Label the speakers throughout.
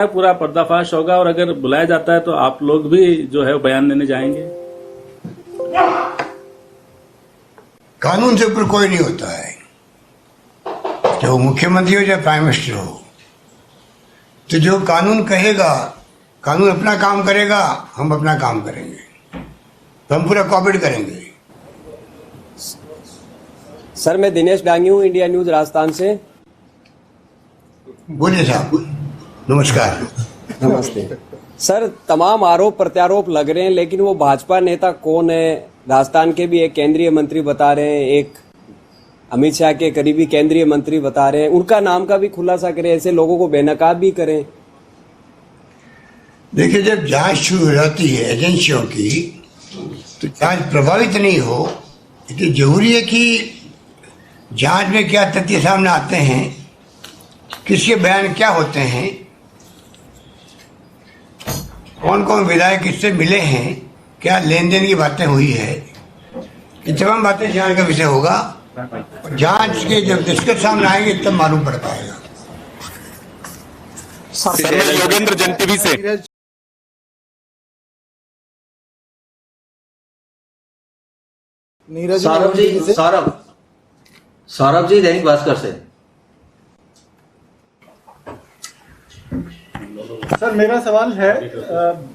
Speaker 1: पूरा पर्दाफाश होगा और अगर बुलाया जाता है तो आप लोग भी जो है बयान देने जाएंगे।
Speaker 2: कानून से ऊपर कोई नहीं होता है, चाहे वो मुख्यमंत्री हो चाहे प्राइम मिनिस्टर हो। तो जो कानून कहेगा, कानून अपना काम करेगा, हम अपना काम करेंगे, तो हम पूरा कोऑपरेट करेंगे।
Speaker 3: सर, मैं दिनेश डांगी हूँ, इंडिया न्यूज राजस्थान से।
Speaker 2: बोलिए साहब। नमस्कार।
Speaker 3: नमस्ते सर। तमाम आरोप प्रत्यारोप लग रहे हैं, लेकिन वो भाजपा नेता कौन है? राजस्थान के भी एक केंद्रीय मंत्री बता रहे हैं, एक अमित शाह के करीबी केंद्रीय मंत्री बता रहे हैं, उनका नाम का भी खुलासा करें, ऐसे लोगों को बेनकाब भी करें।
Speaker 2: देखिए, जब जांच शुरू हो जाती है एजेंसियों की, तो जांच प्रभावित नहीं हो, इसलिए जरूरी है कि जांच में क्या तथ्य सामने आते हैं, किसके बयान क्या होते हैं, कौन कौन विधायक किससे मिले हैं, क्या लेन देन की बातें हुई है, ये तमाम बातें जांच का विषय होगा। जांच के जब निष्कर्ष सामने आएंगे तब मालूम पड़ पाएगा।
Speaker 4: योगेंद्र जन टीवी से।
Speaker 5: सौरभ जी दैनिक भास्कर से।
Speaker 6: सर, मेरा सवाल है,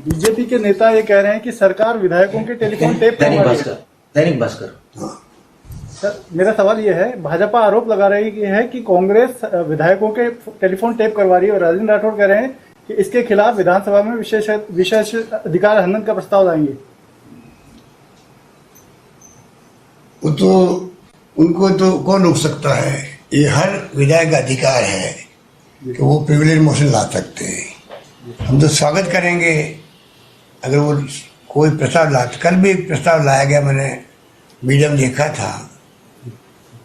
Speaker 6: बीजेपी के नेता ये कह रहे हैं कि सरकार विधायकों के telephone tape
Speaker 5: Dainik Bhaskar.
Speaker 6: Sir, मेरा सवाल ये है, भाजपा आरोप लगा रही है कि कांग्रेस विधायकों के टेलीफोन टेप करवा रही है और राजेंद्र राठौड़ कह रहे हैं कि इसके खिलाफ विधानसभा में विशेष अधिकार हनन का प्रस्ताव लाएंगे।
Speaker 2: वो तो उनको तो कौन रोक सकता है? ये हर विधायक का अधिकार है कि वो प्रिविलेज मोशन ला सकते हैं। हम तो स्वागत करेंगे अगर वो कोई प्रस्ताव ला। कल भी एक प्रस्ताव लाया गया, मैंने मीडिया में देखा था,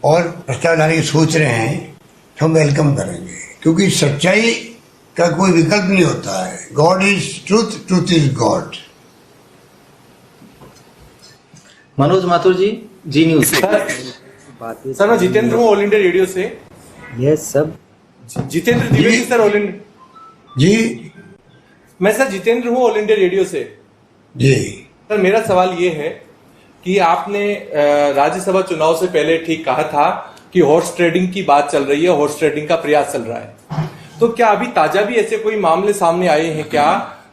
Speaker 2: और प्रस्ताव लाने की सोच रहे हैं, तो हम वेलकम करेंगे, क्योंकि सच्चाई का कोई विकल्प नहीं होता है। God is truth, truth is God.
Speaker 5: Manoj Mathur ji, Zee News.
Speaker 7: Sir, मैं जितेंद्र हूँ, ऑल इंडिया रेडियो से।
Speaker 3: यस सब
Speaker 7: Jitendra Dwivedi sir, All India
Speaker 2: जी।
Speaker 7: मैं सर जितेंद्र हूँ, ऑल इंडिया रेडियो से।
Speaker 2: जी
Speaker 7: सर, मेरा सवाल ये है कि आपने राज्यसभा चुनाव से पहले ठीक कहा था कि हॉर्स ट्रेडिंग की बात चल रही है, हॉर्स ट्रेडिंग का प्रयास चल रहा है। तो क्या अभी ताजा भी ऐसे कोई मामले सामने आए हैं क्या,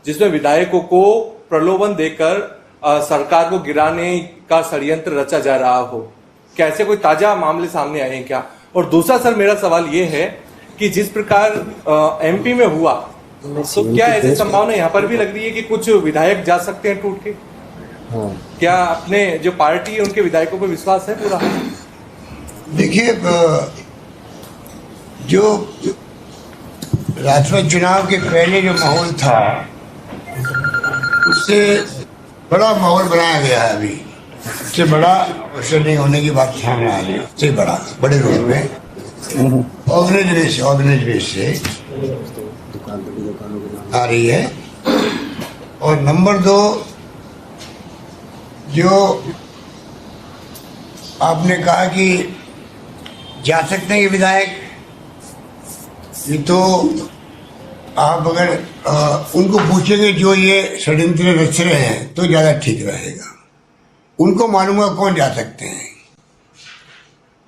Speaker 7: जिसमें विधायकों को प्रलोभन देकर सरकार को गिराने का षड्यंत्र रचा जा रहा हो? क्या ऐसे कोई ताजा मामले सामने आए हैं क्या? और दूसरा सर, मेरा सवाल ये है कि जिस प्रकार एमपी में हुआ, तो क्या ऐसी संभावना यहाँ पर भी लग रही है कि कुछ विधायक जा सकते हैं टूट के? क्या अपने जो पार्टी है उनके विधायकों पर विश्वास है पूरा?
Speaker 2: देखिए, जो राष्ट्रपति चुनाव के पहले जो माहौल था, उससे बड़ा माहौल बनाया गया है। अभी उससे बड़ा अवसर नहीं होने की बात सामने आ रही है। उससे बड़े रूप में ऑर्गेनाइज बेस से आ रही है। और नंबर 2, जो आपने कहा कि जा सकते हैं ये विधायक, ये तो आप अगर उनको पूछेंगे जो ये षड्यंत्र रच रहे हैं, तो ज़्यादा ठीक रहेगा। उनको मालूम है कौन जा सकते हैं।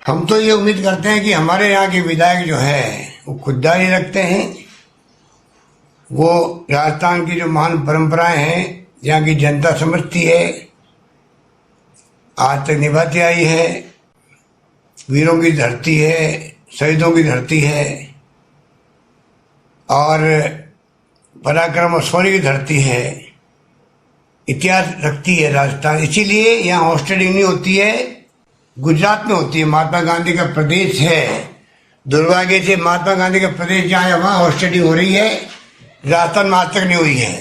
Speaker 2: हम तो ये उम्मीद करते हैं कि हमारे यहाँ के विधायक जो है वो खुददारी रखते हैं, वो राजस्थान की जो महान परंपराएं हैं, यहाँ की जनता समझती है, आज तक निभाती आई है। वीरों की धरती है, शहीदों की धरती है, और पराक्रम और शौर्य की धरती है, इतिहास रखती है राजस्थान। इसीलिए यहाँ हॉर्स ट्रेडिंग नहीं होती है, गुजरात में होती है। महात्मा गांधी का प्रदेश है, दुर्भाग्य से महात्मा गांधी का प्रदेश जहाँ है वहाँ हॉर्स ट्रेडिंग हो रही है, राजस्थान में आज तक नहीं हुई है।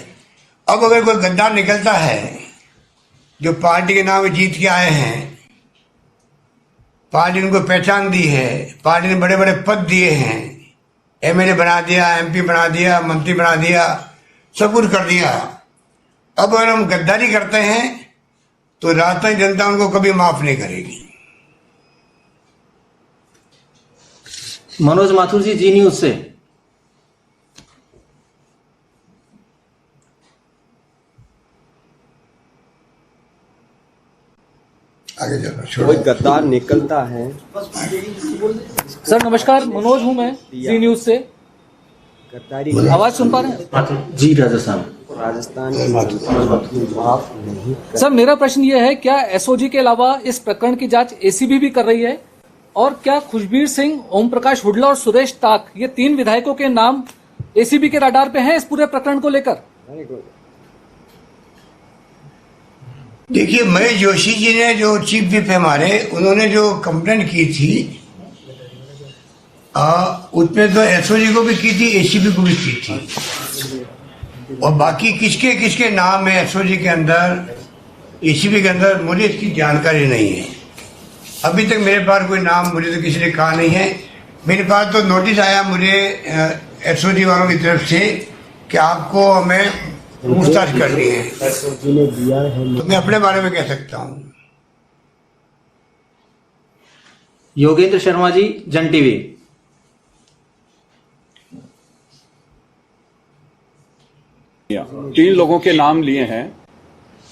Speaker 2: अब अगर कोई गद्दार निकलता है जो पार्टी के नाम पे जीत के आए हैं, पार्टी ने उनको पहचान दी है, पार्टी ने बड़े बड़े पद दिए हैं, एमएलए बना दिया, एमपी बना दिया, मंत्री बना दिया, सब कुछ कर दिया। अब अगर हम गद्दारी करते हैं तो राजस्थान जनता उनको कभी माफ नहीं करेगी।
Speaker 5: मनोज माथुर जी, जी न्यूज से।
Speaker 2: आगे चलो
Speaker 3: कोई
Speaker 2: छोड़ो।
Speaker 3: गद्दार निकलता है।
Speaker 8: सर नमस्कार, मनोज हूं मैं जी न्यूज से।
Speaker 3: गद्दारी
Speaker 8: आवाज सुन पा रहे हैं?
Speaker 5: जी राजस्थान।
Speaker 3: राजस्थान की जनता की माफ नहीं कर।
Speaker 8: सर मेरा प्रश्न ये है, क्या एसओजी के अलावा इस प्रकरण की जांच एसीबी भी कर रही है? और क्या खुशबीर सिंह, ओम प्रकाश हुड्डा और सुरेश ताक, ये 3 विधायकों के नाम एसीबी के रडार पे हैं इस पूरे प्रकरण को लेकर?
Speaker 2: देखिए, महेश जोशी जी ने, जो चीफ विप है हमारे, उन्होंने जो कंप्लेंट की थी उसमें तो एसओजी को भी की थी, एसीबी को भी की थी। और बाकी किसके किसके नाम है एसओजी के अंदर, एसीबी के अंदर, मुझे इसकी जानकारी नहीं है। अभी तक मेरे पास कोई नाम मुझे तो किसी ने कहा नहीं है। मेरे पास तो नोटिस आया मुझे एसओजी वालों की तरफ से कि आपको हमें पूछताछ करनी है,
Speaker 3: एसओजी ने दिया है।
Speaker 2: तो मैं अपने बारे में कह सकता हूँ।
Speaker 5: योगेंद्र शर्मा जी, जन टीवी।
Speaker 9: 3 लोगों के नाम लिए हैं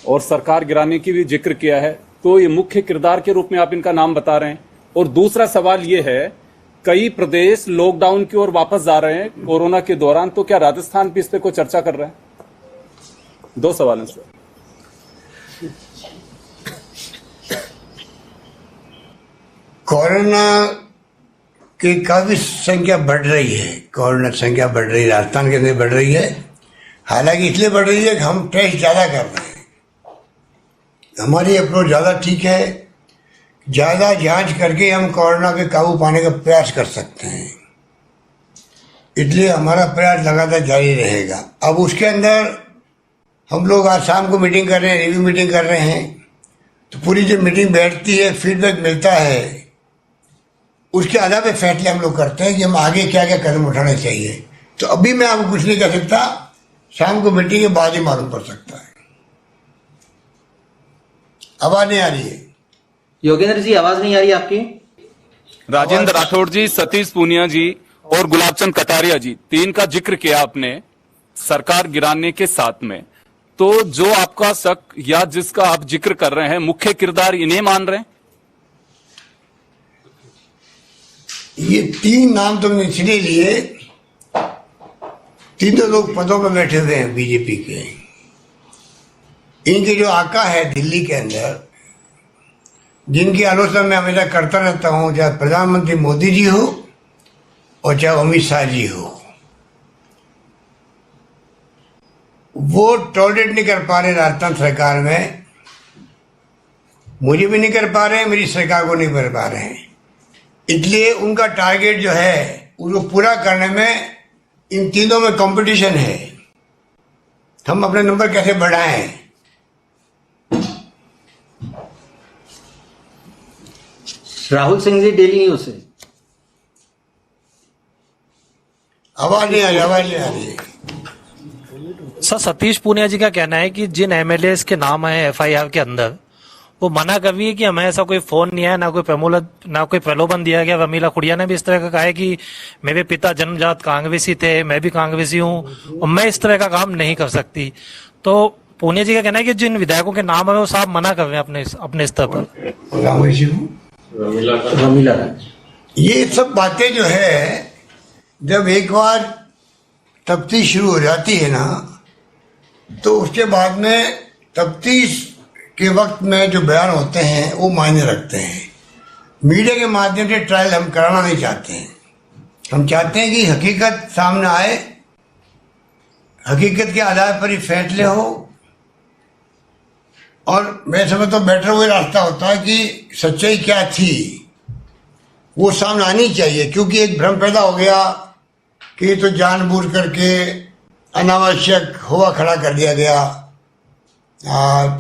Speaker 9: और सरकार गिराने की भी जिक्र किया है, तो ये मुख्य किरदार के रूप में आप इनका नाम बता रहे हैं। और दूसरा सवाल ये है, कई प्रदेश लॉकडाउन की ओर वापस जा रहे हैं कोरोना के दौरान, तो क्या राजस्थान भी इस पे कोई चर्चा कर रहा है? 2 सवाल हैं सर।
Speaker 2: कोरोना की काफी संख्या बढ़ रही है, कोरोना संख्या बढ़ रही है, राजस्थान के अंदर बढ़ रही है। हालांकि इसलिए बढ़ रही है कि हम टेस्ट ज़्यादा कर रहे हैं, हमारी अप्रोच ज़्यादा ठीक है। ज़्यादा जांच करके हम कोरोना पे काबू पाने का प्रयास कर सकते हैं, इसलिए हमारा प्रयास लगातार जारी रहेगा। अब उसके अंदर हम लोग आज शाम को मीटिंग कर रहे हैं, रिव्यू मीटिंग कर रहे हैं, तो पूरी जो मीटिंग बैठती है, फीडबैक मिलता है, उसके आधार पे फैसले हम लोग करते हैं कि हम आगे क्या क्या कदम उठाने चाहिए। तो अभी मैं आपको कुछ नहीं कह सकता, शाम को मीटिंग के बाद ही मालूम पड़ सकता है। आवाज नहीं आ रही है?
Speaker 5: योगेंद्र जी, आवाज नहीं आ रही आपकी?
Speaker 4: राजेंद्र राठौड़ जी, सतीश पूनिया जी और गुलाबचंद कटारिया जी, 3 का जिक्र किया आपने सरकार गिराने के साथ में। तो जो आपका शक या जिसका आप जिक्र कर रहे हैं, मुख्य किरदार इन्हें मान रहे हैं?
Speaker 2: ये 3 नाम तुमने इसलिए लिए, तीनों लोग पदों पर बैठे हुए हैं बीजेपी के। इनके जो आका है दिल्ली के अंदर, जिनकी आलोचना मैं हमेशा करता रहता हूं, चाहे प्रधानमंत्री मोदी जी हो और चाहे अमित शाह जी हो, वो टॉलरेट नहीं कर पा रहे राजस्थान सरकार में। मुझे भी नहीं कर पा रहे, मेरी सरकार को नहीं कर पा रहे हैं। इसलिए उनका टारगेट जो है उसको पूरा करने में इन तीनों में कंपटीशन है। हम अपने नंबर कैसे बढ़ाएं?
Speaker 5: राहुल सिंह जी, डेली न्यूज से।
Speaker 2: आवाज नहीं आ रही, आवाज नहीं आ रही।
Speaker 10: सर, सतीश पूनिया जी का कहना है कि जिन एमएलए के नाम है एफआईआर के अंदर, वो मना कर रही है कि हमें ऐसा कोई फोन नहीं है, ना कोई प्रलोभन दिया गया। रमीला खुड़िया ने भी इस तरह का कहा है कि मेरे पिता जन्मजात कांग्रेसी थे, मैं भी कांग्रेसी हूँ और मैं इस तरह का काम नहीं कर सकती। तो पूनिया जी का कहना है कि जिन विधायकों के नाम है वो साफ मना कर रहे हैं अपने स्तर पर।
Speaker 5: रमीला,
Speaker 2: ये सब बातें जो है, जब एक बार तफ्तीश शुरू हो जाती है ना, तो उसके बाद में तफ्तीश के वक्त में जो बयान होते हैं वो मायने रखते हैं। मीडिया के माध्यम से ट्रायल हम कराना नहीं चाहते हैं। हम चाहते हैं कि हकीकत सामने आए, हकीकत के आधार पर ही फैसले हो। और मैं समझता हूँ बेटर वही रास्ता होता है कि सच्चाई क्या थी वो सामने आनी चाहिए, क्योंकि एक भ्रम पैदा हो गया कि तो जानबूझ करके अनावश्यक हुआ खड़ा कर दिया गया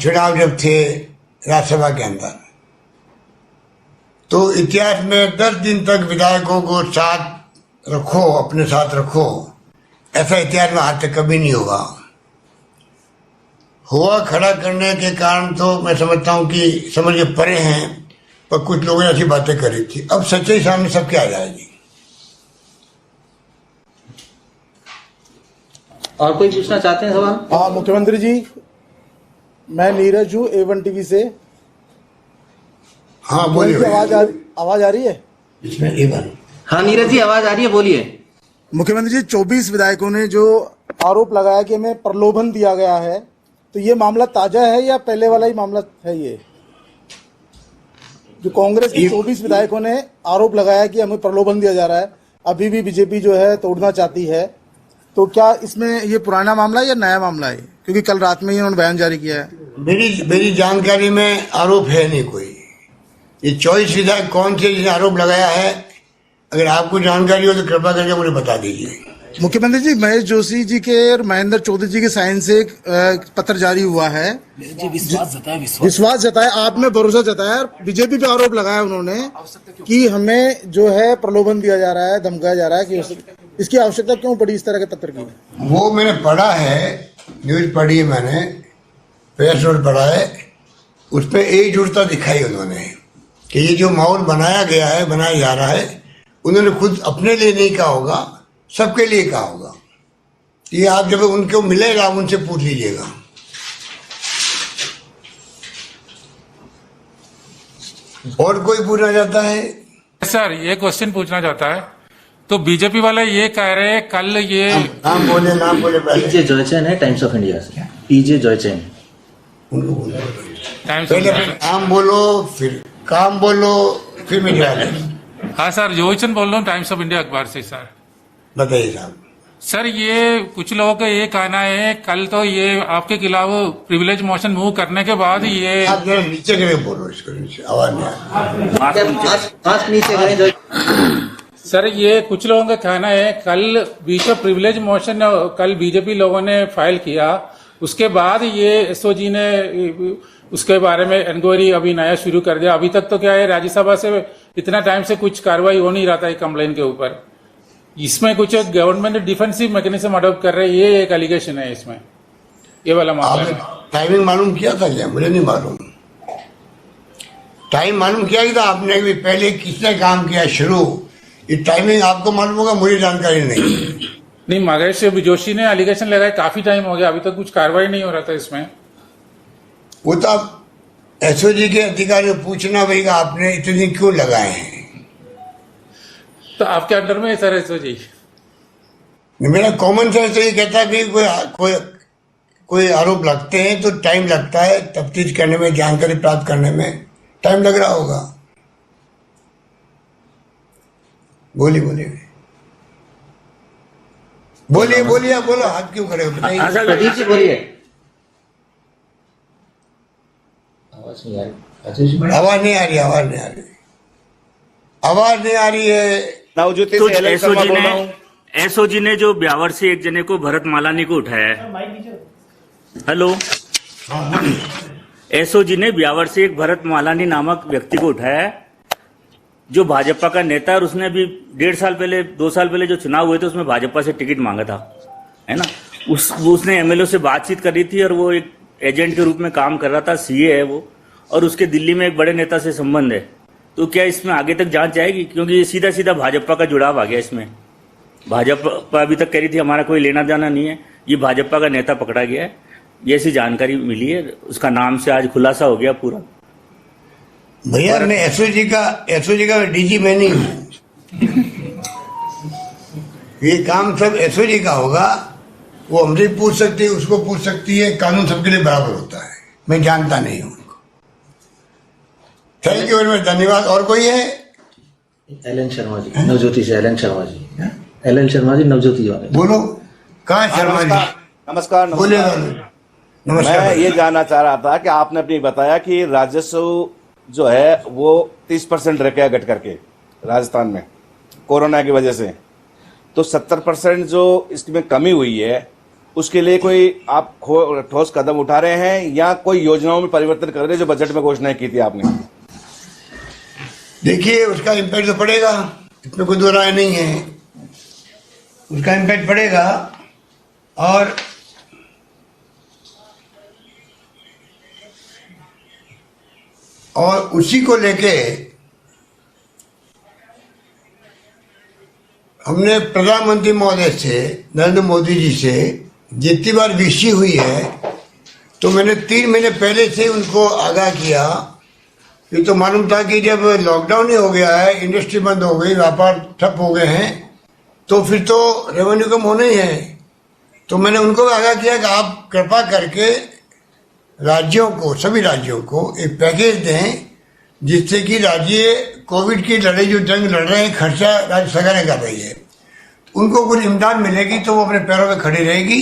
Speaker 2: चुनाव जब थे राज्यसभा के अंदर। तो इतिहास में 10 दिन तक विधायकों को साथ रखो, अपने साथ रखो, ऐसा इतिहास में आज तक कभी नहीं होगा। हुआ खड़ा करने के कारण तो मैं समझता हूँ कि समझ के परे हैं, पर कुछ लोगों ने ऐसी बातें करी थी। अब सच्चाई सामने सबके आ जाएगी।
Speaker 5: और कोई पूछना चाहते हैं सवाल?
Speaker 6: हाँ मुख्यमंत्री जी, मैं नीरज हूँ A1 टीवी से।
Speaker 2: हाँ बोलिए
Speaker 6: आवाज आ रही है?
Speaker 2: इसमें ये बात
Speaker 5: हाँ नीरज जी आवाज आ रही है, बोलिए।
Speaker 6: मुख्यमंत्री जी, 24 विधायकों ने जो आरोप लगाया कि हमें प्रलोभन दिया गया है, तो ये मामला ताजा है या पहले वाला ही मामला है? ये जो कांग्रेस के 24 विधायकों ने आरोप लगाया कि हमें प्रलोभन दिया जा रहा है, अभी भी बीजेपी जो है तोड़ना चाहती है, तो क्या इसमें ये पुराना मामला है या नया मामला है? क्योंकि कल रात में ही उन्होंने बयान जारी किया है।
Speaker 2: मेरी जानकारी में आरोप है नहीं कोई। ये 24 विधायक कौन से जिसने आरोप लगाया है, अगर आपको जानकारी हो तो कृपा करके मुझे बता दीजिए।
Speaker 6: मुख्यमंत्री जी, महेश जोशी जी के और महेंद्र चौधरी जी के साइन से एक पत्र जारी हुआ है। विश्वास जताया, आप में भरोसा जताया, बीजेपी पे आरोप लगाया उन्होंने कि हमें जो है प्रलोभन दिया जा रहा है, धमकाया जा रहा है। कि इसकी आवश्यकता क्यों पड़ी इस तरह के पत्र की?
Speaker 2: वो मैंने पढ़ा है, न्यूज पढ़ी है मैंने, प्रेस नोट पढ़ा है, उस पर एकजुटता दिखाई उन्होंने कि ये जो माहौल बनाया गया है, बनाया जा रहा है, उन्होंने खुद अपने लिए नहीं कहा होगा, सबके लिए कहा होगा। ये आप जब उनको मिलेगा आप उनसे पूछ लीजिएगा। और कोई पूछना चाहता है?
Speaker 11: सर ये क्वेश्चन पूछना चाहता है, तो बीजेपी वाले ये कह रहे हैं कल ये
Speaker 2: नाम बोले पहले।
Speaker 5: पीजे जॉयचैन है टाइम्स ऑफ इंडिया से, पीजे जॉयचैन।
Speaker 2: उनको बोलो
Speaker 11: पहले
Speaker 2: नाम बोलो, फिर काम बोलो, फिर मैं जवाब।
Speaker 11: हाँ सर, जोईचंद बोल रहा हूँ टाइम्स ऑफ इंडिया अखबार से। सर
Speaker 2: बताइए साहब।
Speaker 11: सर ये कुछ लोगों का ये कहना है कल तो ये आपके खिलाफ प्रिविलेज मोशन मूव करने के बाद ये
Speaker 2: आप जरा नीचे करके बोलो, इसको नीचे आवाज नहीं आ
Speaker 5: मास्क नीचे करें।
Speaker 11: सर ये कुछ लोगों का कहना है कल बीच ऑफ प्रिविलेज मोशन कल बीजेपी लोगों ने फाइल किया, उसके बाद ये एसओजी ने उसके बारे में इंक्वायरी अभी नया शुरू कर दिया। अभी तक तो क्या है, राज्यसभा से इतना टाइम से कुछ कार्रवाई हो नहीं रहा था कंप्लेन के ऊपर। इसमें कुछ गवर्नमेंट डिफेंसिव मैकेनिज्म अडॉप्ट कर रहे हैं, ये एक एलिगेशन है इसमें, ये वाला मामला है।
Speaker 2: टाइमिंग मालूम किया था क्या? मुझे नहीं मालूम। टाइम मालूम किया था आपने भी? पहले किसने काम किया शुरू? ये टाइमिंग आपको मालूम होगा, मुझे जानकारी नहीं।
Speaker 11: नहीं, महेश जोशी ने एलिगेशन लगाया, काफी टाइम हो गया, अभी तक कुछ कार्रवाई नहीं हो रहा था इसमें।
Speaker 2: वो तो आप एसओजी के अधिकारी को पूछना पड़ेगा, आपने इतने दिन क्यों लगाए हैं?
Speaker 11: तो आपके अंडर में है सर एसओजी?
Speaker 2: मेरा कॉमन सेंस तो ये कहता है कि कोई आरोप लगते हैं तो टाइम लगता है, तफ्तीश करने में, जानकारी प्राप्त करने में टाइम लग रहा होगा। बोलिए बोलो, हाथ क्यों खड़े हो?
Speaker 5: प्रदीप जी बोलिए। आवाज नहीं
Speaker 2: आ रही है।
Speaker 12: नवज्योति से एलएन शर्मा बोल रहा हूं। एसओजी ने जो ब्यावर से एक जने को भरत मालानी को उठाया है। हेलो, एसओजी ने ब्यावर से एक भरत मालानी नामक व्यक्ति को उठाया है, जो भाजपा का नेता है, और उसने अभी 1.5 साल पहले 2 साल पहले जो चुनाव हुए थे उसमें भाजपा से टिकट मांगा था, है ना। उसने एमएलए से बातचीत करी थी और वो एक एजेंट के रूप में काम कर रहा था, सीए है वो, और उसके दिल्ली में एक बड़े नेता से संबंध है। तो क्या इसमें आगे तक जांच आएगी? क्योंकि ये सीधा सीधा भाजपा का जुड़ाव आ गया इसमें। भाजपा अभी तक कह रही थी हमारा कोई लेना देना नहीं है, ये भाजपा का नेता पकड़ा गया है, ये ऐसी जानकारी मिली है, उसका नाम से आज खुलासा हो गया पूरा।
Speaker 2: भैया मैं एसओजी का डीजी मैं नहीं हूँ। ये काम सब एसओजी का होगा, वो हमसे पूछ सकती है, उसको पूछ सकती है, कानून सबके लिए बराबर होता है। मैं जानता नहीं हूँ। थैंक यू वेरी मच, धन्यवाद। और कोई है?
Speaker 5: एलएन शर्मा जी, नवज्योति से एलएन शर्मा जी, एलएन शर्मा जी, नवज्योति वाले।
Speaker 2: बोलो, कहाँ शर्मा जी?
Speaker 13: नमस्कार।
Speaker 2: बोले
Speaker 13: मैं ये जानना चाह रहा था कि आपने अपनी बताया कि राजस्व जो है वो 30% रह गया घट करके राजस्थान में कोरोना की वजह से, तो 70% जो इसमें कमी हुई है उसके लिए कोई आप ठोस कदम उठा रहे हैं या कोई योजनाओं में परिवर्तन कर रहे हैं जो बजट में घोषणा की थी आपने?
Speaker 2: देखिए, उसका इम्पैक्ट तो पड़ेगा, इसमें कोई दो राय नहीं है, उसका इम्पैक्ट पड़ेगा। और उसी को लेके हमने प्रधानमंत्री महोदय से, नरेंद्र मोदी जी से जितनी बार विषय हुई है, तो मैंने 3 महीने पहले से उनको आगाह किया ये तो मालूम था कि जब लॉकडाउन ही हो गया है, इंडस्ट्री बंद हो गई, व्यापार ठप हो गए हैं, तो फिर तो रेवेन्यू कम होना ही है। तो मैंने उनको आगाह किया कि आप कृपा करके राज्यों को, सभी राज्यों को एक पैकेज दें जिससे कि राज्य कोविड की लड़ाई जो जंग लड़ रहे हैं, खर्चा राज्य सरकारें कर रही है, उनको कुछ इमदाद मिलेगी तो वो अपने पैरों पे खड़ी रहेगी।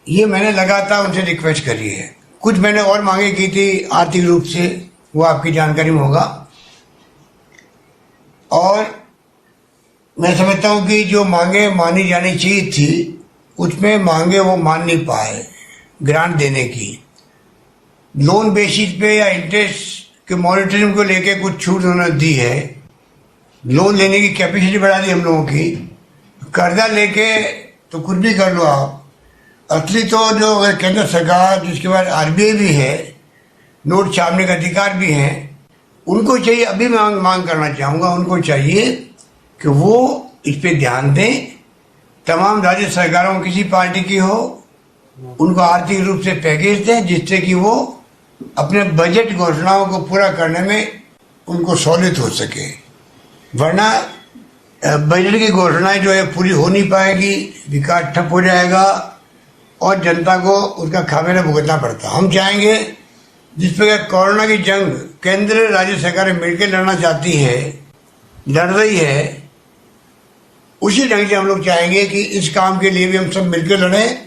Speaker 2: ये मैंने लगातार उनसे रिक्वेस्ट करी है। कुछ मैंने और मांगे की थी आर्थिक रूप से, वो आपकी जानकारी में होगा। और मैं समझता हूँ कि जो मांगे मानी जानी चाहिए थी, उसमें मांगे वो मान नहीं पाए ग्रांट देने की। लोन बेसिस पे या इंटरेस्ट के मॉनिटरिंग को लेके कुछ छूट उन्होंने दी है, लोन लेने की कैपेसिटी बढ़ा दी हम लोगों की। कर्जा लेके तो कुछ भी कर लो आप, असली तो जो अगर केंद्र सरकार, जिसके बाद आरबीआई भी है, नोट छापने का अधिकार भी है, उनको चाहिए, अभी मैं मांग करना चाहूँगा, उनको चाहिए कि वो इस पे ध्यान दें। तमाम राज्य सरकारों किसी पार्टी की हो, उनको आर्थिक रूप से पैकेज दें जिससे कि वो अपने बजट घोषणाओं को पूरा करने में उनको सहूलियत हो सके। वरना बजट की घोषणाएं जो है पूरी हो नहीं पाएगी, विकास ठप हो जाएगा और जनता को उसका खामियाजा भुगतना पड़ता। हम चाहेंगे जिस प्रकार कोरोना की जंग केंद्र राज्य सरकारें मिलकर लड़ना चाहती है, लड़ रही है, उसी ढंग से हम लोग चाहेंगे कि इस काम के लिए भी हम सब मिलकर लड़ें,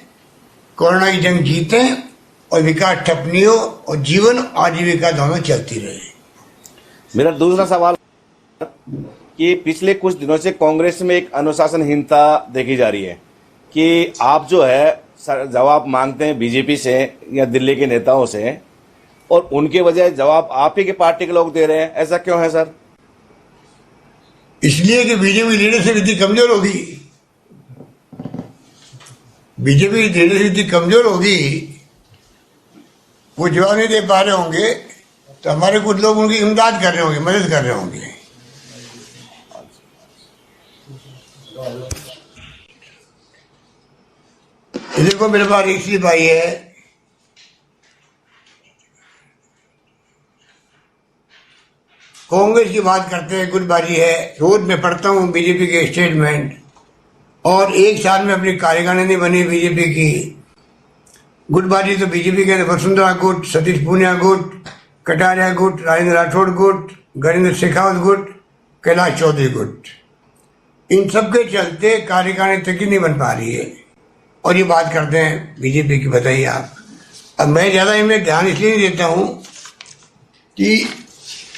Speaker 2: कोरोना की जंग जीतें और विकास ठप नहीं हो और जीवन आजीविका दोनों चलती रहे।
Speaker 13: मेरा दूसरा सवाल कि पिछले कुछ दिनों से कांग्रेस में एक अनुशासनहीनता देखी जा रही है कि आप जो है जवाब मांगते हैं बीजेपी से या दिल्ली के नेताओं से और उनके बजाय जवाब आप ही के पार्टी के लोग दे रहे हैं, ऐसा क्यों है सर?
Speaker 2: इसलिए कि बीजेपी लीडरशिप इतनी कमजोर होगी, बीजेपी की लीडरशिप इतनी कमजोर होगी, वो जवाब नहीं दे पा रहे होंगे तो हमारे कुछ लोग उनकी इमदाद कर रहे होंगे, मदद कर रहे होंगे। देखो मेरे पास एक स्लिप आई है, कांग्रेस की बात करते हैं, कुछ बारी है, रोज मैं पढ़ता हूँ बीजेपी के स्टेटमेंट, और एक साल में अपनी कार्यकारिणी नहीं बनी बीजेपी की। गुटबाजी तो बीजेपी के वसुंधरा गुट, सतीश पूनिया गुट, कटारिया गुट, राजेंद्र राठौड़ गुट, गजेंद्र शेखावत गुट, कैलाश चौधरी गुट, इन सब के चलते कार्यकारिणी तक ही नहीं बन पा रही है। और ये बात करते हैं बीजेपी की, बताइए आप। अब मैं ज़्यादा इनमें ध्यान इसलिए नहीं देता हूँ कि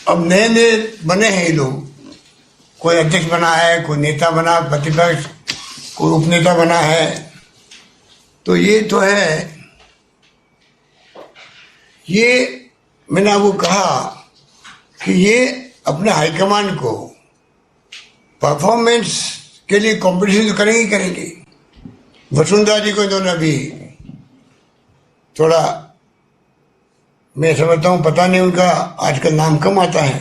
Speaker 2: अब नए नए बने हैं ये लोग, कोई अध्यक्ष बना है, कोई नेता बना, प्रतिपक्ष, कोई उपनेता बना है, तो ये तो है। ये मैंने आपको कहा कि ये अपने हाईकमान को परफॉर्मेंस के लिए कंपटीशन तो करेंगे ही करेंगे। वसुंधरा जी को इन्होंने अभी थोड़ा, मैं समझता हूँ, पता नहीं उनका आजकल नाम कम आता है,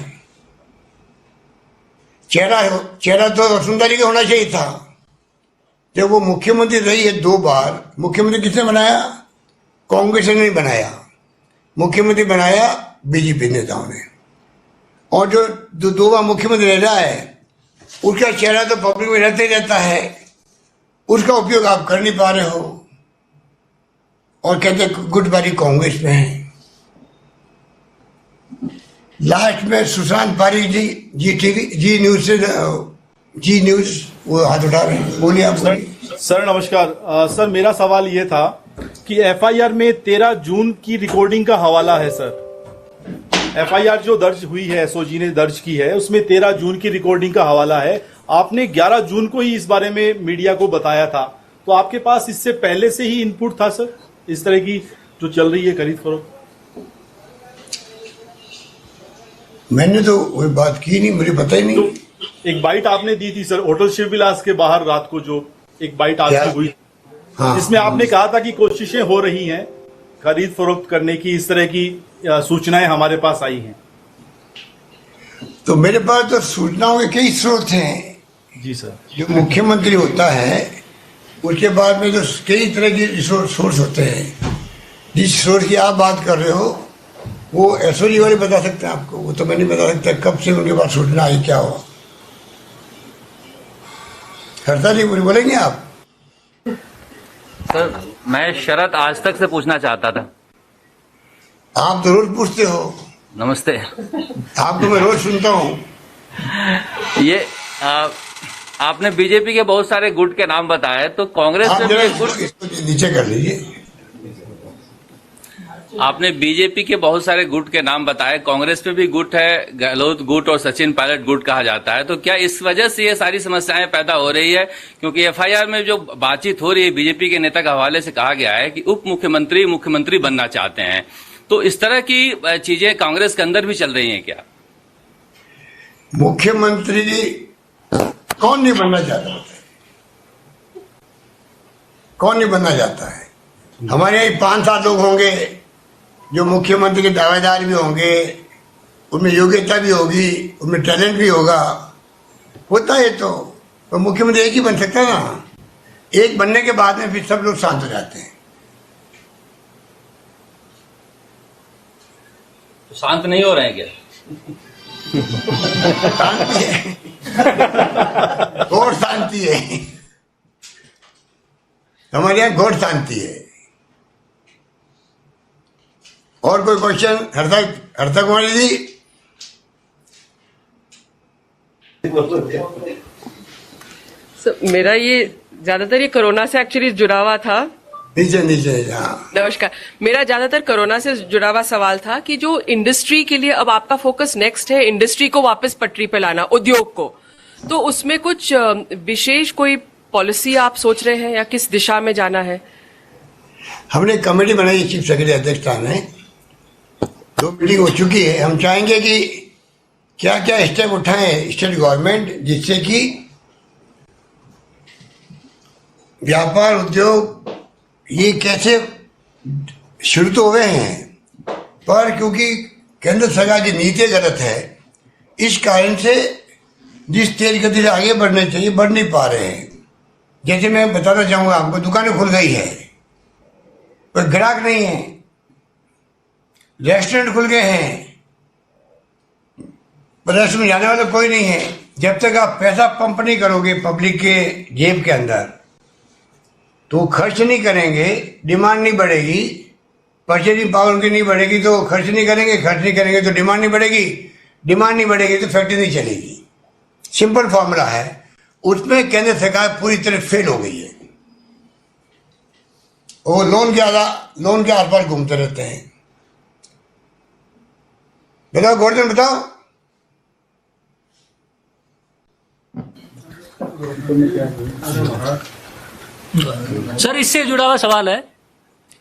Speaker 2: चेहरा तो वसुंधरा जी का होना चाहिए था। जब वो मुख्यमंत्री रही है 2 बार, मुख्यमंत्री किसने बनाया? कांग्रेस ने नहीं बनाया, मुख्यमंत्री बनाया बीजेपी नेताओं ने। और जो 2 बार मुख्यमंत्री रह रहा है, उसका चेहरा तो पब्लिक में रहता ही रहता है, उसका उपयोग आप कर नहीं पा रहे हो और कहते गुटबाजी कांग्रेस में है। लास्ट में सुशांत पारिक जी टीवी जी न्यूज वो हाथ उठा रहे हैं, बोलिए आप।
Speaker 14: सर नमस्कार। सर मेरा सवाल ये था कि एफआईआर में 13 जून की रिकॉर्डिंग का हवाला है सर। एफआईआर जो दर्ज हुई है, एसओजी ने दर्ज की है, उसमें 13 जून की रिकॉर्डिंग का हवाला है। आपने 11 जून को ही इस बारे में मीडिया को बताया था, तो आपके पास इससे पहले से ही इनपुट था सर, इस तरह की जो चल रही है खरीद फरोख्त?
Speaker 2: मैंने तो कोई बात की नहीं, मुझे पता ही नहीं।
Speaker 14: तो एक बाइट आपने दी थी सर होटल शिवविलास के बाहर रात को, जो एक बाइट आपसे हुई,
Speaker 2: हाँ,
Speaker 14: जिसमें आपने कहा था कि कोशिशें हो रही हैं खरीद फरोख्त करने की, इस तरह की सूचनाएं हमारे पास आई हैं।
Speaker 2: तो मेरे पास तो सूचनाओं के कई स्रोत हैं।
Speaker 14: जी सर।
Speaker 2: जो मुख्यमंत्री होता है उसके बाद में तो कई तरह के सोर्स होते हैं। जिस सोर्स की आप बात कर रहे हो वो एसओजी वाले बता सकते हैं आपको, वो तो मैं नहीं बता सकता कब से उनके पास सूचना आई क्या हुआ। हरता जी बोलेंगे आप?
Speaker 15: सर मैं शरद आज तक से पूछना चाहता था।
Speaker 2: आप तो रोज पूछते हो।
Speaker 15: नमस्ते।
Speaker 2: आप तो मैं रोज सुनता हूँ।
Speaker 15: ये आपने बीजेपी के बहुत सारे गुट के नाम बताए, तो कांग्रेस में भी गुट
Speaker 2: नीचे कर लीजिए।
Speaker 15: आपने बीजेपी के बहुत सारे गुट के नाम बताए, कांग्रेस में भी गुट है, गहलोत गुट और सचिन पायलट गुट कहा जाता है। तो क्या इस वजह से ये सारी समस्याएं पैदा हो रही है? क्योंकि एफआईआर में जो बातचीत हो रही है, बीजेपी के नेता के हवाले से कहा गया है कि उप मुख्यमंत्री मुख्यमंत्री बनना चाहते हैं। तो इस तरह की चीजें कांग्रेस के अंदर भी चल रही हैं क्या?
Speaker 2: मुख्यमंत्री कौन नहीं बनना चाहता? कौन नहीं बनना चाहता है? हमारे यहाँ 5-7 लोग होंगे जो मुख्यमंत्री के दावेदार भी होंगे, उनमें योग्यता भी होगी, उनमें टैलेंट भी होगा, होता है। तो मुख्यमंत्री एक ही बन सकता है ना। एक बनने के बाद में फिर सब लोग शांत हो जाते हैं।
Speaker 15: तो शांत नहीं हो रहे हैं क्या?
Speaker 2: शांति है घोर शांति है हमारे यहाँ, घोर शांति है। और कोई क्वेश्चन? हर्षा कुमारी जी।
Speaker 16: मेरा ये ज्यादातर ये कोरोना से एक्चुअली जुड़ा हुआ था।
Speaker 2: नीचे
Speaker 16: नमस्कार। मेरा ज्यादातर कोरोना से जुड़ा हुआ सवाल था कि जो इंडस्ट्री के लिए अब आपका फोकस नेक्स्ट है, इंडस्ट्री को वापस पटरी पे लाना, उद्योग को, तो उसमें कुछ विशेष कोई पॉलिसी आप सोच रहे हैं या किस दिशा में जाना है?
Speaker 2: हमने कमेटी बनाई चीफ सेक्रेटरी अध्यक्षता में, 2 मीटिंग हो चुकी है। हम चाहेंगे कि क्या क्या स्टेप उठाएं स्टेट गवर्नमेंट, जिससे कि व्यापार उद्योग ये कैसे शुरू तो हुए हैं, पर क्योंकि केंद्र सरकार की नीति गलत है, इस कारण से जिस तेज गति से आगे बढ़ने चाहिए बढ़ नहीं पा रहे हैं। जैसे मैं बताना चाहूंगा आपको, दुकानें खुल गई है, कोई ग्राहक नहीं है, रेस्टोरेंट खुल गए हैं, पर रेस्टोरेंट में जाने वाला कोई नहीं है। जब तक आप पैसा पंप नहीं करोगे पब्लिक के जेब के अंदर, तो खर्च नहीं करेंगे, डिमांड नहीं बढ़ेगी, परचेजिंग पावर उनकी नहीं बढ़ेगी, तो खर्च नहीं करेंगे तो डिमांड नहीं बढ़ेगी, डिमांड नहीं बढ़ेगी तो फैक्ट्री नहीं चलेगी। सिंपल फॉर्मूला है। उसमें केंद्र सरकार पूरी तरह फेल हो गई है। वो लोन के आस पास घूमते रहते हैं। बताओ गोवर्धन, बताओ।
Speaker 8: सर इससे जुड़ा हुआ सवाल है,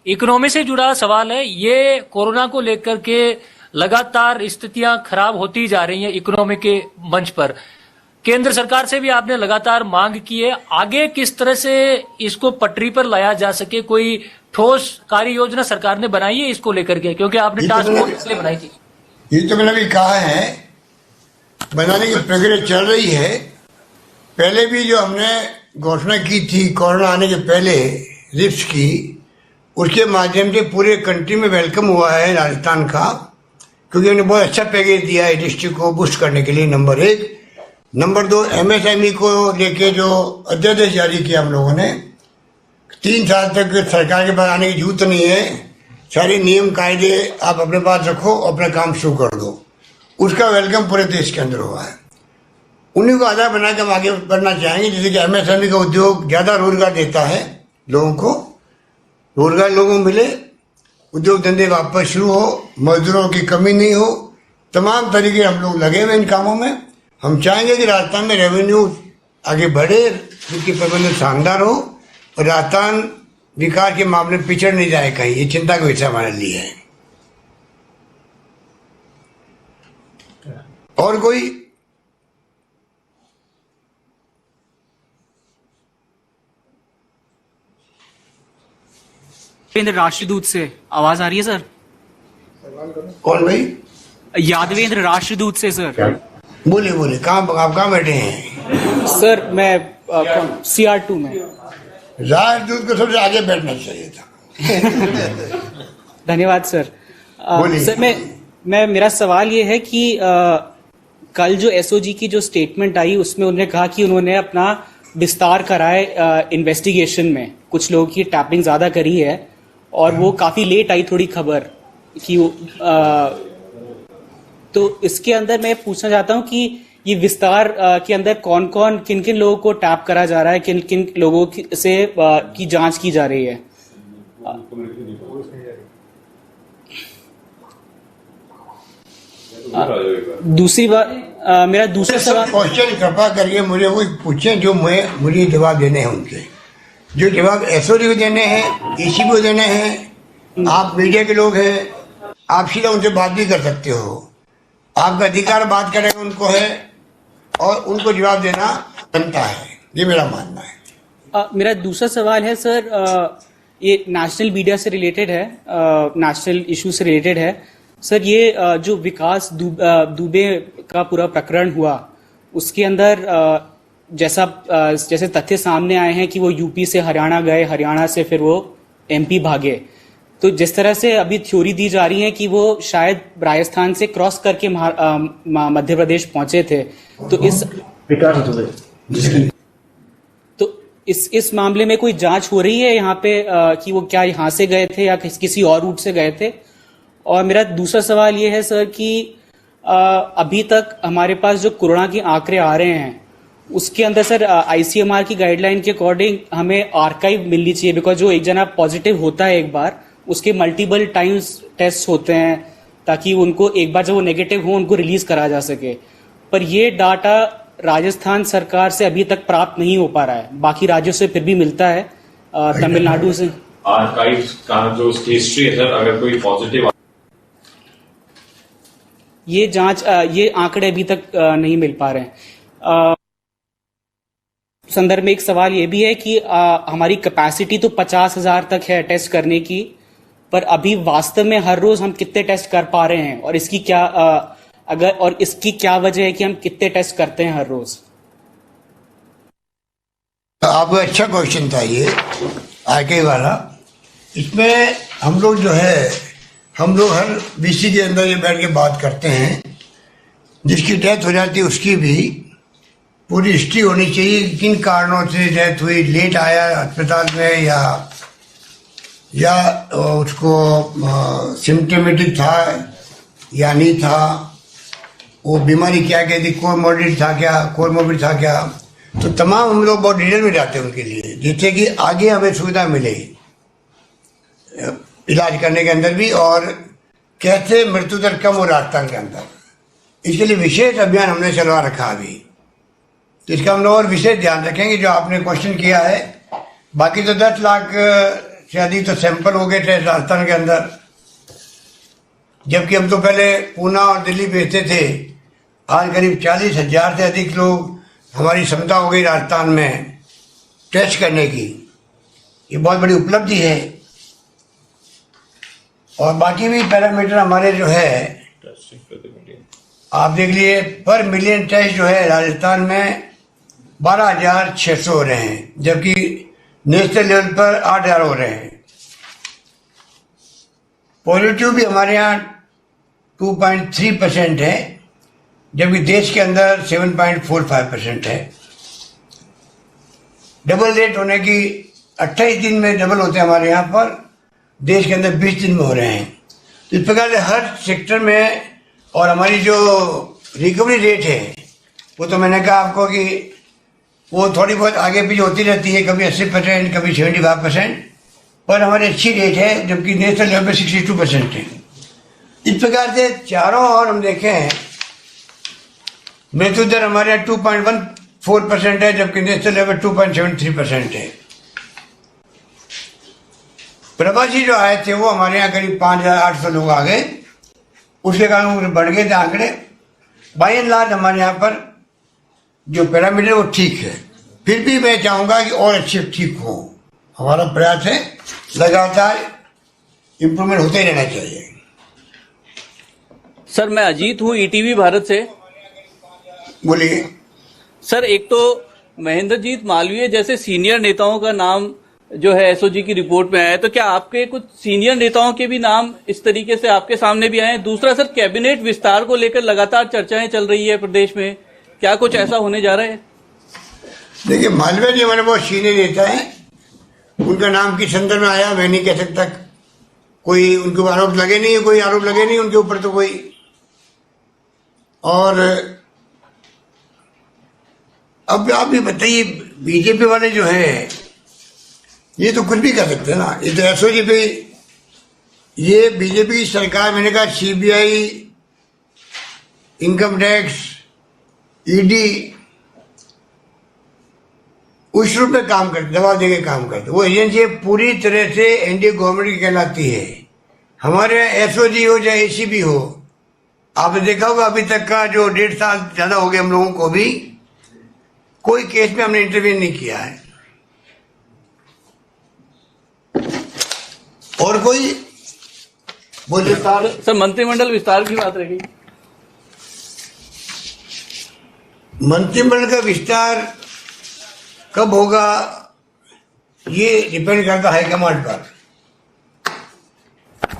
Speaker 8: इकोनॉमी से जुड़ा हुआ सवाल है। ये कोरोना को लेकर के लगातार स्थितियां खराब होती जा रही हैं इकोनॉमी के मंच पर। केंद्र सरकार से भी आपने लगातार मांग की है, आगे किस तरह से इसको पटरी पर लाया जा सके, कोई ठोस कार्य योजना सरकार ने बनाई है इसको लेकर के? क्योंकि आपने टास्क फोर्स इसलिए बनाई थी।
Speaker 2: ये तो मैंने भी कहा है, बनाने की प्रक्रिया चल रही है। पहले भी जो हमने घोषणा की थी कोरोना आने के पहले रिप्स की, उसके माध्यम से पूरे कंट्री में वेलकम हुआ है राजस्थान का, क्योंकि उन्होंने बहुत अच्छा पैकेज दिया है डिस्ट्रिक्ट को बूस्ट करने के लिए, नंबर 1। नंबर 2, एमएसएमई को लेके जो अध्यादेश जारी किया हम लोगों ने, 3 साल तक सरकार के पास आने की जरूरत नहीं है, सारे नियम कायदे आप अपने पास रखो, अपना काम शुरू कर दो। उसका वेलकम पूरे देश के अंदर हुआ है। उन्हीं को आधार बना के हम आगे बढ़ना चाहेंगे, जैसे कि एमएसएमई का उद्योग ज़्यादा रोजगार देता है लोगों को, रोजगार लोगों को मिले, उद्योग धंधे वापस शुरू हो, मजदूरों की कमी नहीं हो, तमाम तरीके हम लोग लगे हुए इन कामों में। हम चाहेंगे कि राजस्थान में रेवेन्यू आगे बढ़े, वित्तीय प्रबंधन शानदार हो और राजस्थान विकास के मामले में पिछड़ नहीं जाए कहीं। ये चिंता का विषय हमारे लिए है। और कोई?
Speaker 17: यादवेंद्र राष्ट्रदूत से आवाज आ रही है सर?
Speaker 2: कौन भाई?
Speaker 17: यादवेंद्र राष्ट्रदूत से सर।
Speaker 2: बोले बोले, आप कहाँ बैठे हैं?
Speaker 17: सर मैं CR2 में।
Speaker 2: राजदूत को सबसे आगे बैठना चाहिए था।
Speaker 17: धन्यवाद सर। सर मैं मेरा सवाल ये है कि कल जो एसओजी की जो स्टेटमेंट आई उसमें उन्होंने कहा कि उन्होंने अपना विस्तार कराए इन्वेस्टिगेशन में, कुछ लोगों की टैपिंग ज्यादा करी है और वो काफी लेट आई थोड़ी खबर कि तो इसके अंदर मैं पूछना चाहता हूं कि ये विस्तार के अंदर कौन कौन किन किन लोगों को टैप करा जा रहा है, किन किन लोगों से की जांच की जा रही है। दूसरी बात, मेरा दूसरा सवाल,
Speaker 2: क्वेश्चन कृपा करके मुझे वो पूछे जो मुझे जवाब देने हैं। उनके जो जवाब एसओजी को देने हैं, एसीबी को देने हैं। आप मीडिया के लोग हैं, आप सीधा उनसे बात भी कर सकते हो, आपका अधिकार बात करने का उनको है और उनको जवाब देना बनता है, ये मेरा मानना है।
Speaker 17: मेरा दूसरा सवाल है सर, ये नेशनल मीडिया से रिलेटेड है, नेशनल इशू से रिलेटेड है सर। ये जो विकास दुबे का पूरा प्रकरण हुआ उसके अंदर जैसे तथ्य सामने आए हैं कि वो यूपी से हरियाणा गए, हरियाणा से फिर वो एमपी भागे, तो जिस तरह से अभी थ्योरी दी जा रही है कि वो शायद राजस्थान से क्रॉस करके मध्य प्रदेश पहुंचे थे, तो इस मामले में कोई जांच हो रही है यहाँ पे कि वो क्या यहाँ से गए थे या किसी और रूट से गए थे। और मेरा दूसरा सवाल ये है सर कि अभी तक हमारे पास जो कोरोना के आंकड़े आ रहे हैं उसके अंदर सर आईसीएमआर की गाइडलाइन के अकॉर्डिंग हमें आर्काइव मिलनी चाहिए, बिकॉज जो एक जना पॉजिटिव होता है एक बार, उसके मल्टीपल टाइम्स टेस्ट होते हैं ताकि उनको एक बार जब वो नेगेटिव हो उनको रिलीज करा जा सके। पर ये डाटा राजस्थान सरकार से अभी तक प्राप्त नहीं हो पा रहा है, बाकी राज्यों से फिर भी मिलता है, तमिलनाडु से।
Speaker 18: आर्काइव्स का जो उसकी हिस्ट्री है सर, अगर कोई पॉजिटिव
Speaker 17: ये जांच, ये आंकड़े अभी तक नहीं मिल पा रहे हैं। संदर्भ में एक सवाल ये भी है कि हमारी कैपेसिटी तो 50,000 तक है टेस्ट करने की, पर अभी वास्तव में हर रोज हम कितने टेस्ट कर पा रहे हैं और इसकी क्या वजह है कि हम कितने टेस्ट करते हैं हर रोज।
Speaker 2: आपका अच्छा क्वेश्चन था ये आगे वाला। इसमें हम लोग हर बीसी के अंदर ये बैठ के बात करते हैं, जिसकी डेथ हो जाती है उसकी भी पूरी हिस्ट्री होनी चाहिए, किन कारणों से डेथ हुई, लेट आया अस्पताल में या उसको सिम्टोमेटिक था या नहीं था, वो बीमारी क्या थी, कोमोर्बिड था क्या, तो तमाम हम लोग बहुत डिटेल में जाते हैं उनके लिए, जिससे कि आगे हमें सुविधा मिले इलाज करने के अंदर भी, और कैसे मृत्यु दर कम हो राजस्थान के अंदर। इसके लिए विशेष अभियान हमने चलवा रखा अभी, तो इसका हम लोग और विशेष ध्यान रखेंगे जो आपने क्वेश्चन किया है। बाकी तो 10 लाख से अधिक तो सैंपल हो गए थे राजस्थान के अंदर, जबकि हम तो पहले पूना और दिल्ली भेजते थे। आज करीब 40,000 से अधिक लोग हमारी क्षमता हो गई राजस्थान में टेस्ट करने की, ये बहुत बड़ी उपलब्धि है। और बाकी भी पैरामीटर हमारे जो है आप देख लिए, पर मिलियन टेस्ट जो है राजस्थान में 12,600 हो रहे हैं, जबकि नेशनल लेवल पर 8,000 हो रहे हैं। पॉजिटिव भी हमारे यहाँ 2.3% है, जबकि देश के अंदर 7.45% है। डबल रेट होने की 28 दिन में डबल होते हैं हमारे यहाँ पर, देश के अंदर 20 दिन में हो रहे हैं। तो इस प्रकार से हर सेक्टर में, और हमारी जो रिकवरी रेट है वो तो मैंने कहा आपको कि वो थोड़ी बहुत आगे पीछे होती रहती है, कभी 80%, कभी 75%, पर हमारी अच्छी रेट है, जबकि नेशनल लेवल पर 62% है। इस प्रकार से चारों ओर हम देखें, मृत्यु दर हमारे यहाँ 2.14% है, जबकि नेशनल लेवल 2.73% है। प्रवासी जो आए थे वो हमारे यहाँ करीब 5,800 लोग आ गए, उसके कारण बढ़ गए थे आंकड़े। बाई एंड लार्ज हमारे यहाँ पर जो पैरामीटर वो ठीक है, फिर भी मैं चाहूँगा कि और अच्छे ठीक हो। हमारा प्रयास है, लगातार इम्प्रूवमेंट होते ही रहना चाहिए।
Speaker 15: सर मैं अजीत हूँ, ईटीवी भारत से।
Speaker 2: बोलिए
Speaker 15: सर। एक तो महेंद्रजीत मालवीय जैसे सीनियर नेताओं का नाम
Speaker 19: जो है एसओजी की रिपोर्ट में आया है, तो क्या आपके कुछ सीनियर नेताओं के भी नाम इस तरीके से आपके सामने भी आए हैं? दूसरा सर, कैबिनेट विस्तार को लेकर लगातार चर्चाएं चल रही है प्रदेश में, क्या कुछ ऐसा होने जा रहा है?
Speaker 2: देखिए, मालवीय जी हमारे बहुत सीनियर नेता है, उनका नाम किस संदर्भ में आया मैं नहीं कह सकता। कोई उनके ऊपर आरोप लगे नहीं है, कोई आरोप लगे नहीं उनके ऊपर तो कोई। और अब आप ये बताइए, बीजेपी वाले जो है ये तो कुछ भी कर सकते हैं ना। ये तो एसओजी पे, ये बीजेपी की सरकार, मैंने कहा सीबीआई, इनकम टैक्स, ईडी उस रूप में काम करते, दबाव देके काम करते। वो एजेंसी पूरी तरह से एनडीए गवर्नमेंट की कहलाती है। हमारे एसओजी हो चाहे एसीबी हो, आपने देखा होगा अभी तक का जो 1.5 साल ज्यादा हो गए हम लोगों को भी, कोई केस में हमने इंटरव्यू नहीं किया है। और कोई बोलिए
Speaker 19: सर, मंत्रिमंडल विस्तार की बात रही।
Speaker 2: मंत्रिमंडल का विस्तार कब होगा ये डिपेंड करता है हाईकमांड पर।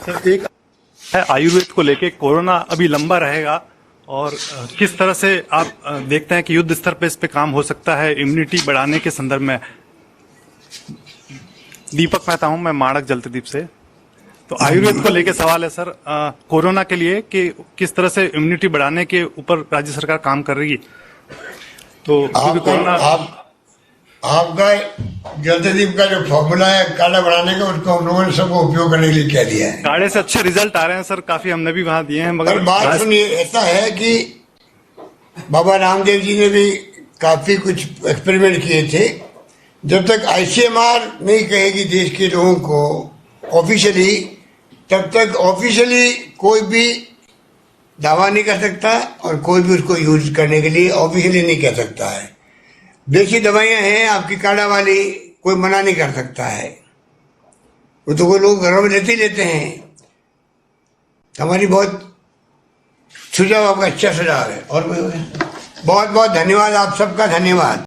Speaker 14: सर, एक है आयुर्वेद को लेके, कोरोना अभी लंबा रहेगा और किस तरह से आप देखते हैं कि युद्ध स्तर पे इस पे काम हो सकता है इम्यूनिटी बढ़ाने के संदर्भ में? दीपक मेहता हूं मैं, माणक जलतद्वीप से। तो आयुर्वेद को लेके सवाल है सर, कोरोना के लिए कि किस तरह से इम्यूनिटी बढ़ाने के ऊपर राज्य सरकार काम कर रही है। तो
Speaker 2: आपका जलतद्वीप का जो फॉर्मूला है काढ़ा बनाने का, उसको हम लोगों ने सबको उपयोग करने के लिए कह दिया है।
Speaker 14: काढ़े से अच्छे रिजल्ट आ रहे हैं सर, काफी हमने भी वहां दिए हैं। मगर
Speaker 2: बात सुनिए, ऐसा है कि बाबा रामदेव जी ने भी काफी कुछ एक्सपेरिमेंट किए थे। जब तक आईसीएमआर नहीं कहेगी देश के लोगों को ऑफिशियली, तब तक ऑफिशियली कोई भी दावा नहीं कर सकता और कोई भी उसको यूज करने के लिए ऑफिशियली नहीं कह सकता है। देसी दवाइयां हैं आपकी काढ़ा वाली, कोई मना नहीं कर सकता है, वो तो कोई लोग घरों में लेते ही लेते हैं। हमारी बहुत सुझाव, आपका अच्छा सुझाव है। और बहुत बहुत धन्यवाद, आप सबका धन्यवाद।